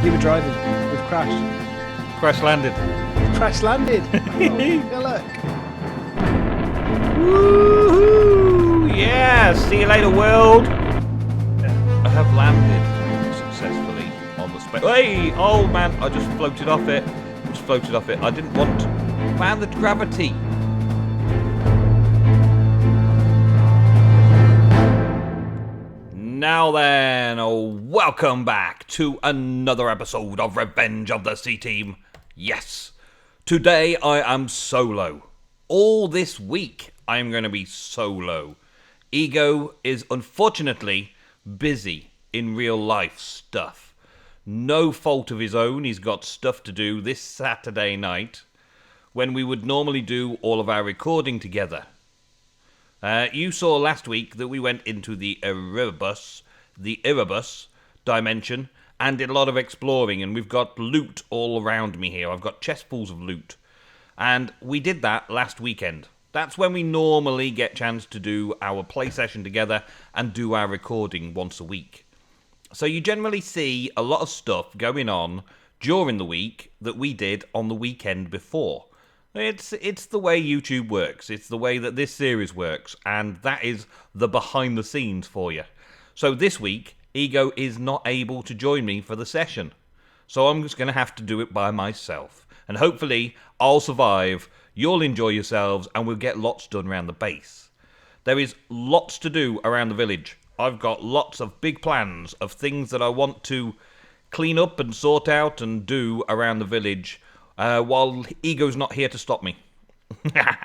You were driving. We've crashed. Crash landed. Crash landed. Oh, look. Woohoo! Yeah! See you later, world. I have landed successfully on the space. Hey! Oh man! I just floated off it. I didn't want to. Man, the gravity. Now then, welcome back to another episode of Revenge of the CTeam. Yes, today I am solo. All this week I am going to be solo. Ego is unfortunately busy in real life stuff. No fault of his own, he's got stuff to do this Saturday night when we would normally do all of our recording together. You saw last week that we went into the Erebus dimension and did a lot of exploring, and we've got loot all around me here. I've got chestfuls of loot. And we did that last weekend. That's when we normally get a chance to do our play session together and do our recording once a week. So you generally see a lot of stuff going on during the week that we did on the weekend before. It's the way YouTube works. It's the way that this series works, and that is the behind the scenes for you. So this week, Ego is not able to join me for the session. So I'm just going to have to do it by myself. And hopefully, I'll survive, you'll enjoy yourselves, and we'll get lots done around the base. There is lots to do around the village. I've got lots of big plans of things that I want to clean up and sort out and do around the village. While Ego's not here to stop me. Now,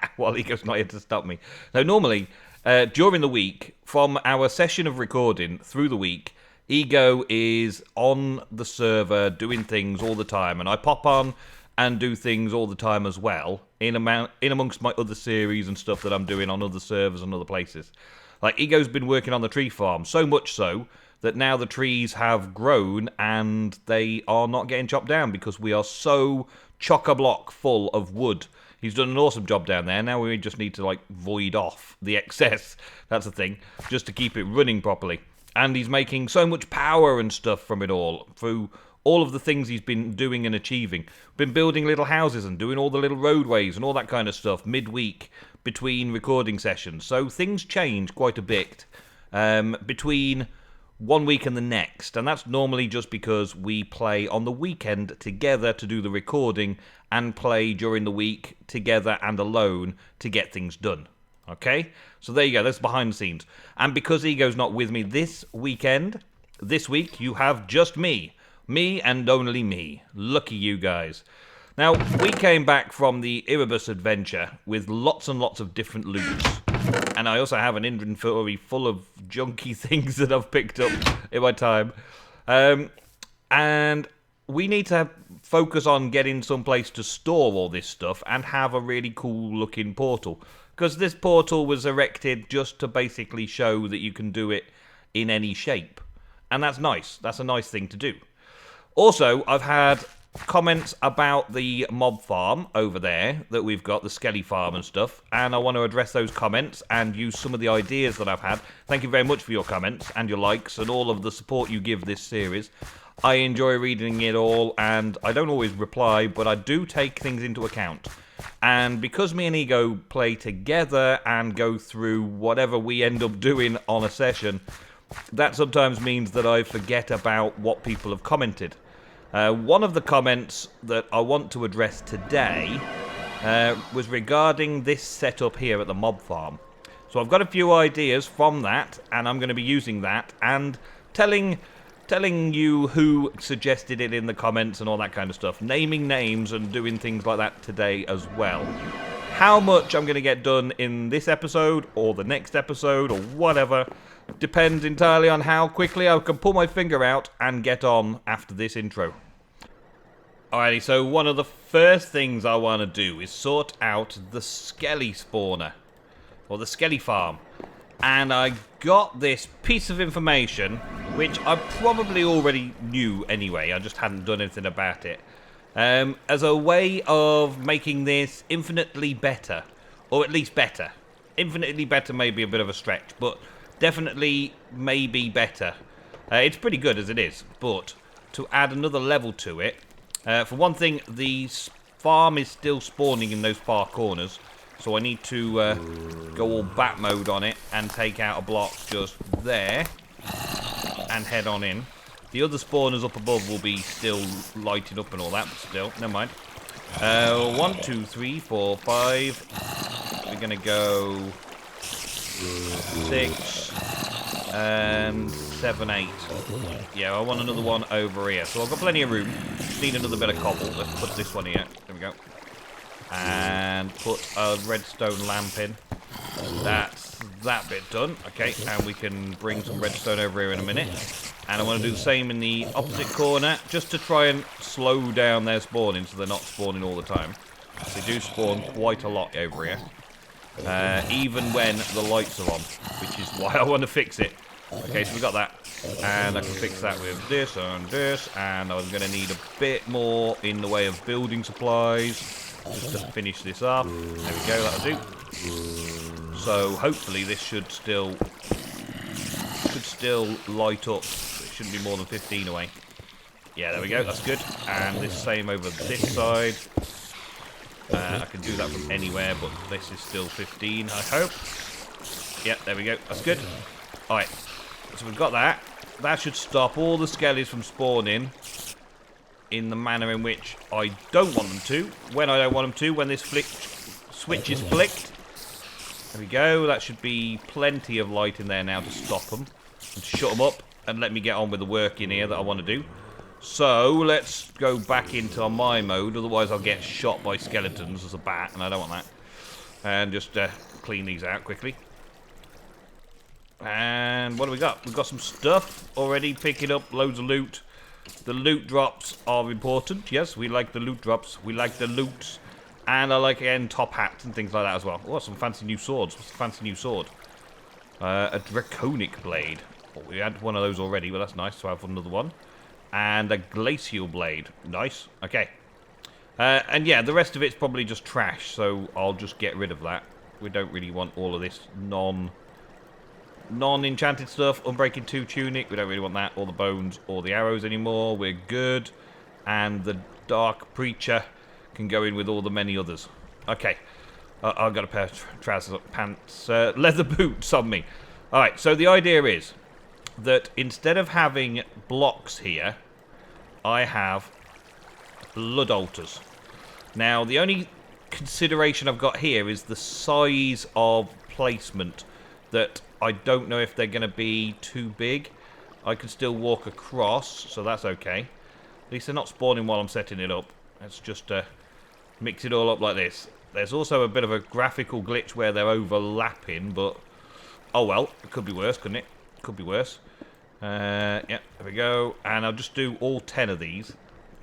normally, during the week, from our session of recording through the week, Ego is on the server doing things all the time, and I pop on and do things all the time as well, in amongst my other series and stuff that I'm doing on other servers and other places. Like, Ego's been working on the tree farm, so much so that now the trees have grown and they are not getting chopped down because we are so chock-a-block full of wood. He's done an awesome job down there. Now we just need to void off the excess. That's the thing, just to keep it running properly. And he's making so much power and stuff from it all, through all of the things he's been doing and achieving. Been building little houses and doing all the little roadways and all that kind of stuff midweek between recording sessions. So things change quite a bit between one week and the next, and that's normally just because we play on the weekend together to do the recording and play during the week together and alone to get things done. Okay? So there you go, that's behind the scenes. And because Ego's not with me this week, you have just me and only me. Lucky you guys. Now, we came back from the Erebus adventure with lots and lots of different loots. And I also have an inventory full of junky things that I've picked up in my time. And we need to focus on getting someplace to store all this stuff and have a really cool looking portal. Because this portal was erected just to basically show that you can do it in any shape. And that's nice. That's a nice thing to do. Also, I've had comments about the mob farm over there that we've got, the skelly farm and stuff, and I want to address those comments and use some of the ideas that I've had. Thank you very much for your comments and your likes and all of the support you give this series. I enjoy reading it all, and I don't always reply, but I do take things into account. And because me and Ego play together and go through whatever we end up doing on a session, that sometimes means that I forget about what people have commented. One of the comments that I want to address today was regarding this setup here at the mob farm. So I've got a few ideas from that, and I'm going to be using that and telling you who suggested it in the comments and all that kind of stuff. Naming names and doing things like that today as well. How much I'm going to get done in this episode or the next episode or whatever depends entirely on how quickly I can pull my finger out and get on after this intro. Alrighty, so one of the first things I want to do is sort out the skelly spawner, or the skelly farm. And I got this piece of information, which I probably already knew anyway, I just hadn't done anything about it, as a way of making this infinitely better, or at least better. Infinitely better may be a bit of a stretch, but definitely maybe better. It's pretty good as it is, but to add another level to it. For one thing, the farm is still spawning in those far corners, so I need to go all bat mode on it and take out a block just there and head on in. The other spawners up above will be still lighting up and all that, but still, never mind. 1, 2, 3, 4, 5. We're gonna go 6 and 7, 8. Yeah, I want another one over here. So I've got plenty of room. Need another bit of cobble. Let's put this one here. There we go. And put a redstone lamp in. That's that bit done. Okay, and we can bring some redstone over here in a minute. And I want to do the same in the opposite corner, just to try and slow down their spawning so they're not spawning all the time. They do spawn quite a lot over here. Even when the lights are on, which is why I want to fix it. Okay, so we got that. And I can fix that with this and this. And I'm going to need a bit more in the way of building supplies. Just to finish this off. There we go, that'll do. So hopefully this should still light up. It shouldn't be more than 15 away. Yeah, there we go, that's good. And this same over this side. I can do that from anywhere, but this is still 15, I hope. Yeah, there we go, that's good. Alright, so we've got that. That should stop all the skellies from spawning in the manner in which I don't want them to. When I don't want them to, when this switch is flicked. There we go, that should be plenty of light in there now to stop them. And shut them up and let me get on with the work in here that I want to do. So, let's go back into my mode, otherwise I'll get shot by skeletons as a bat, and I don't want that. And just clean these out quickly. And what do we got? We've got some stuff already, picking up loads of loot. The loot drops are important, yes, we like the loot drops, we like the loot. And I like, again, top hats and things like that as well. Oh, some fancy new swords. What's a fancy new sword? A draconic blade. Oh, we had one of those already, but that's nice to have another one. And a glacial blade. Nice. Okay. And yeah, the rest of it's probably just trash, so I'll just get rid of that. We don't really want all of this non-enchanted stuff. Unbreaking 2 tunic, we don't really want that. Or the bones or the arrows anymore. We're good. And the dark preacher can go in with all the many others. Okay. I've got a pair of trousers, pants, leather boots on me. Alright, so the idea is that instead of having blocks here, I have blood altars. Now, the only consideration I've got here is the size of placement, that I don't know if they're going to be too big. I can still walk across, so that's okay. At least they're not spawning while I'm setting it up. Let's just mix it all up like this. There's also a bit of a graphical glitch where they're overlapping, but oh well, it could be worse, couldn't it? Could be worse. Yeah, there we go. And I'll just do all 10 of these.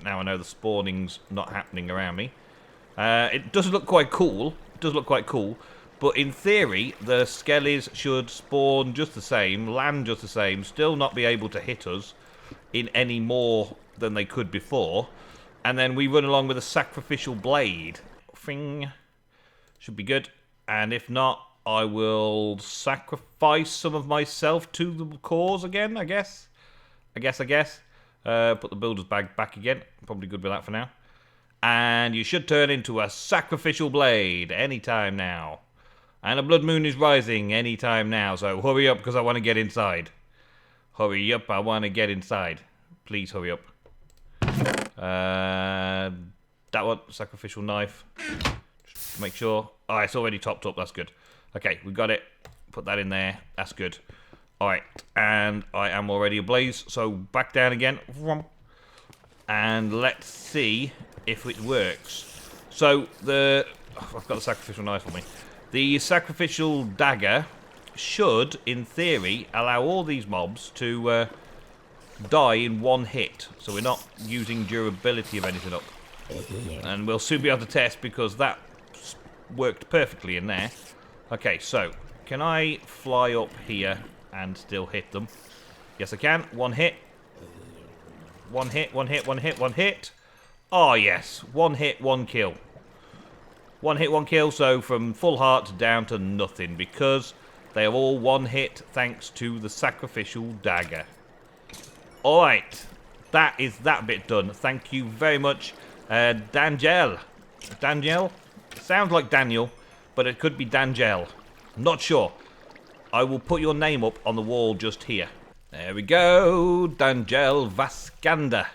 Now I know the spawning's not happening around me. It does look quite cool. It does look quite cool. But in theory, the skellies should spawn just the same, land just the same, still not be able to hit us in any more than they could before. And then we run along with a sacrificial blade. Fing. Should be good. And if not, I will sacrifice some of myself to the cause again, I guess. I guess. Put the builder's bag back again. Probably good with that for now. And you should turn into a sacrificial blade anytime now. And a blood moon is rising anytime now. So hurry up, because I want to get inside. Hurry up, I want to get inside. Please hurry up. That one, sacrificial knife. Just to make sure. Oh, it's already topped up, that's good. Okay, we got it. Put that in there. That's good. Alright, and I am already ablaze, so back down again. And let's see if it works. So, I've got the sacrificial knife on me. The sacrificial dagger should, in theory, allow all these mobs to die in one hit. So we're not using durability of anything up. And we'll soon be able to test, because that worked perfectly in there. Okay, so, can I fly up here and still hit them? Yes, I can. One hit. One hit, one hit, one hit, one hit. Oh, yes. One hit, one kill. One hit, one kill, so from full heart down to nothing, because they are all one hit thanks to the sacrificial dagger. Alright. that is that bit done. Thank you very much, Daniel. Daniel? Sounds like Daniel, but it could be Dangel. Not sure. I will put your name up on the wall just here. There we go, Dangel Vascanda.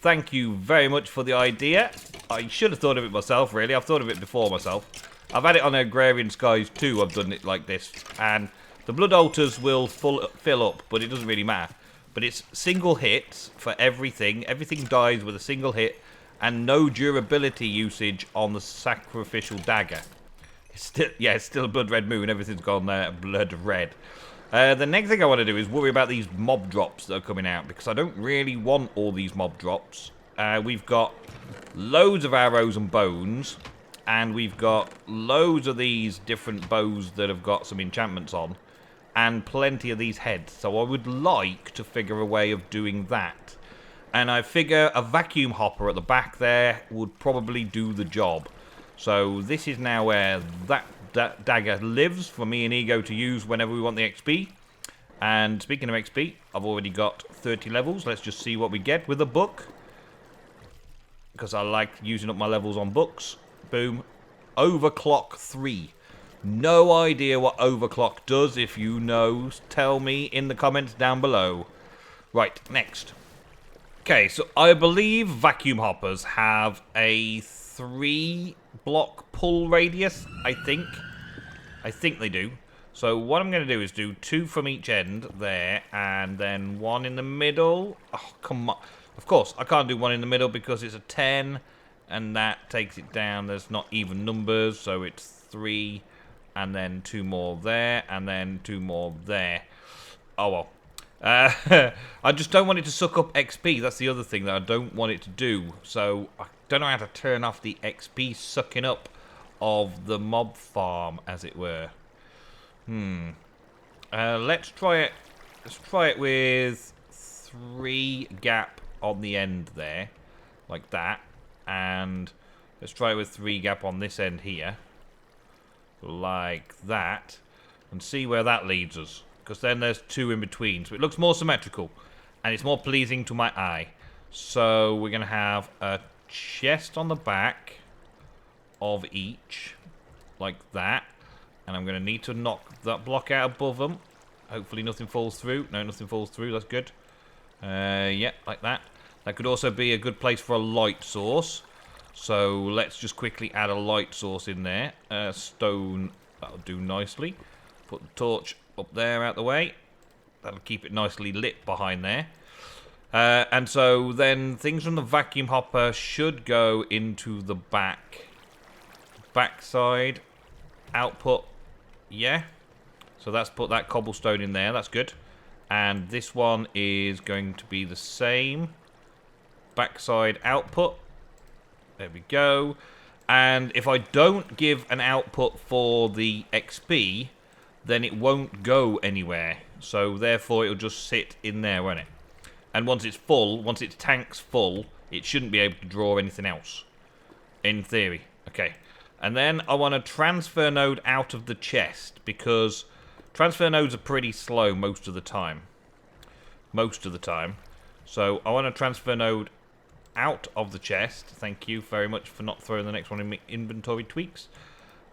Thank you very much for the idea. I should have thought of it myself, really. I've thought of it before myself. I've had it on Agrarian Skies too. I've done it like this. And the blood altars will fill up, but it doesn't really matter. But it's single hits for everything. Everything dies with a single hit. And no durability usage on the sacrificial dagger. It's still a blood red moon. Everything's gone blood red. The next thing I want to do is worry about these mob drops that are coming out, because I don't really want all these mob drops. We've got loads of arrows and bones, and we've got loads of these different bows that have got some enchantments on, and plenty of these heads. So I would like to figure a way of doing that. And I figure a vacuum hopper at the back there would probably do the job. So this is now where that dagger lives for me and Ego to use whenever we want the XP. And speaking of XP, I've already got 30 levels. Let's just see what we get with a book, because I like using up my levels on books. Boom. Overclock 3. No idea what overclock does. If you know, tell me in the comments down below. Right, next. Okay, so I believe vacuum hoppers have a 3-block pull radius, I think. I think they do. So what I'm going to do is do 2 from each end there, and then 1 in the middle. Oh, come on. Of course, I can't do 1 in the middle because it's a 10, and that takes it down. There's not even numbers, so it's 3, and then 2 more there, and then 2 more there. Oh, well. I just don't want it to suck up XP. That's the other thing that I don't want it to do. So I don't know how to turn off the XP sucking up of the mob farm, as it were. Let's try it. Let's try it with 3 gap on the end there, like that, and let's try it with 3 gap on this end here, like that, and see where that leads us. Because then there's 2 in between, so it looks more symmetrical, and it's more pleasing to my eye. So we're going to have a chest on the back of each, like that, and I'm going to need to knock that block out above them. Hopefully nothing falls through. No, nothing falls through. That's good. Yeah, like that. That could also be a good place for a light source. So let's just quickly add a light source in there. Stone, that'll do nicely. Put the torch up there out the way. That'll keep it nicely lit behind there. And so then things from the vacuum hopper should go into the backside output. Yeah. So that's put that cobblestone in there. That's good. And this one is going to be the same. Backside output. There we go. And if I don't give an output for the XP, then it won't go anywhere. So therefore it'll just sit in there, won't it? And once it's full, once its tank's full, it shouldn't be able to draw anything else. In theory. Okay. And then I want a transfer node out of the chest, because transfer nodes are pretty slow most of the time. Most of the time. So I want a transfer node out of the chest. Thank you very much for not throwing the next one in my inventory tweaks.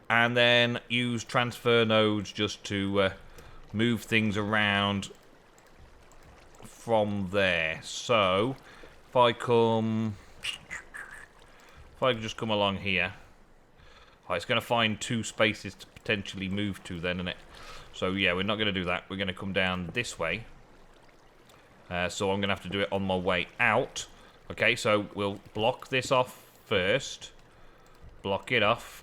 And then use transfer nodes just to move things around from there. So if I just come along here, it's going to find 2 spaces to potentially move to then, isn't it? So yeah, we're not going to do that. We're going to come down this way. So I'm going to have to do it on my way out. Okay, so we'll block this off first. Block it off.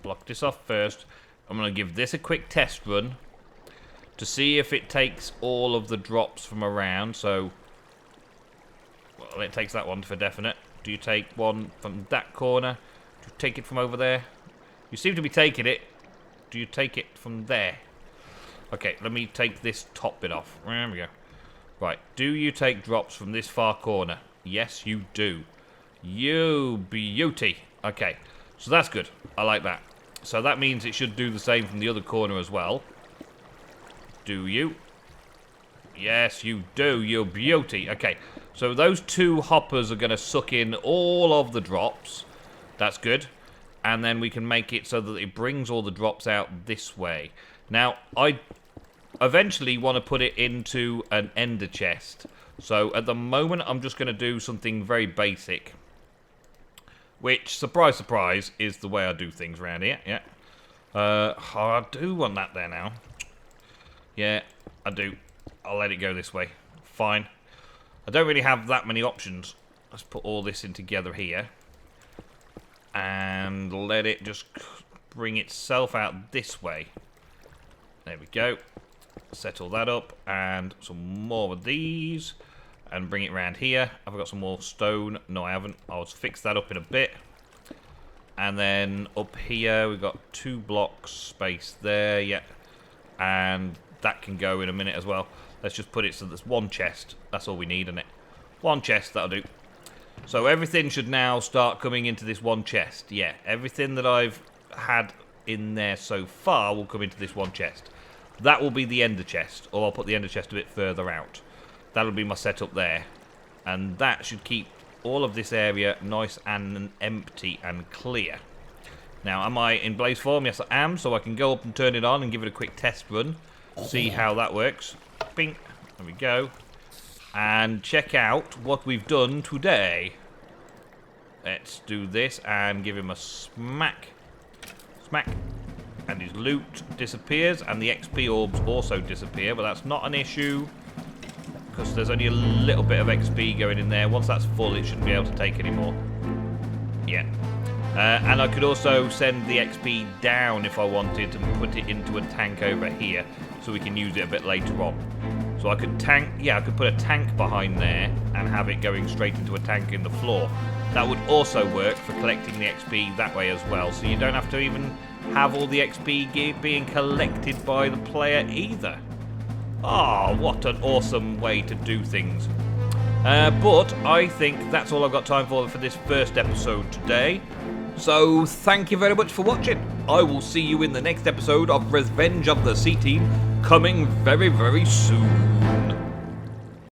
Block this off first. I'm going to give this a quick test run to see if it takes all of the drops from around. So, well, it takes that one for definite. Do you take one from that corner? Do you take it from over there? You seem to be taking it. Do you take it from there? Okay, let me take this top bit off. There we go. Right, do you take drops from this far corner? Yes, you do. You beauty. Okay, so that's good. I like that. So that means it should do the same from the other corner as well. Do you? Yes, you do. You beauty. Okay, So those 2 hoppers are going to suck in all of the drops. That's good. And then we can make it so that it brings all the drops out this way. Now, I eventually want to put it into an ender chest. So at the moment, I'm just going to do something very basic. Which, surprise, surprise, is the way I do things around here. Yeah. I do want that there now. Yeah, I do. I'll let it go this way. Fine. I don't really have that many options. Let's put all this in together here. And let it just bring itself out this way. There we go. Settle that up. And some more of these. And bring it around here. Have I got some more stone? No, I haven't. I'll fix that up in a bit. And then up here, we've got 2 blocks space there. Yeah. And that can go in a minute as well. Let's just put it so there's 1 chest. That's all we need, isn't it? 1 chest, that'll do. So everything should now start coming into this 1 chest. Yeah, everything that I've had in there so far will come into this 1 chest. That will be the ender chest, or I'll put the ender chest a bit further out. That'll be my setup there. And that should keep all of this area nice and empty and clear. Now, am I in blaze form? Yes, I am. So I can go up and turn it on and give it a quick test run. See how that works. Bing. There we go. And check out what we've done today. Let's do this and give him a smack. Smack. And his loot disappears. And the XP orbs also disappear. But that's not an issue. Because there's only a little bit of XP going in there. Once that's full, it shouldn't be able to take any more. Yeah. And I could also send the XP down if I wanted and put it into a tank over here. So we can use it a bit later on. So I could I could put a tank behind there and have it going straight into a tank in the floor. That would also work for collecting the XP that way as well. So you don't have to even have all the XP being collected by the player either. Ah, what an awesome way to do things. But I think that's all I've got time for this first episode today. So thank you very much for watching. I will see you in the next episode of Revenge of the CTeam, coming very, very soon.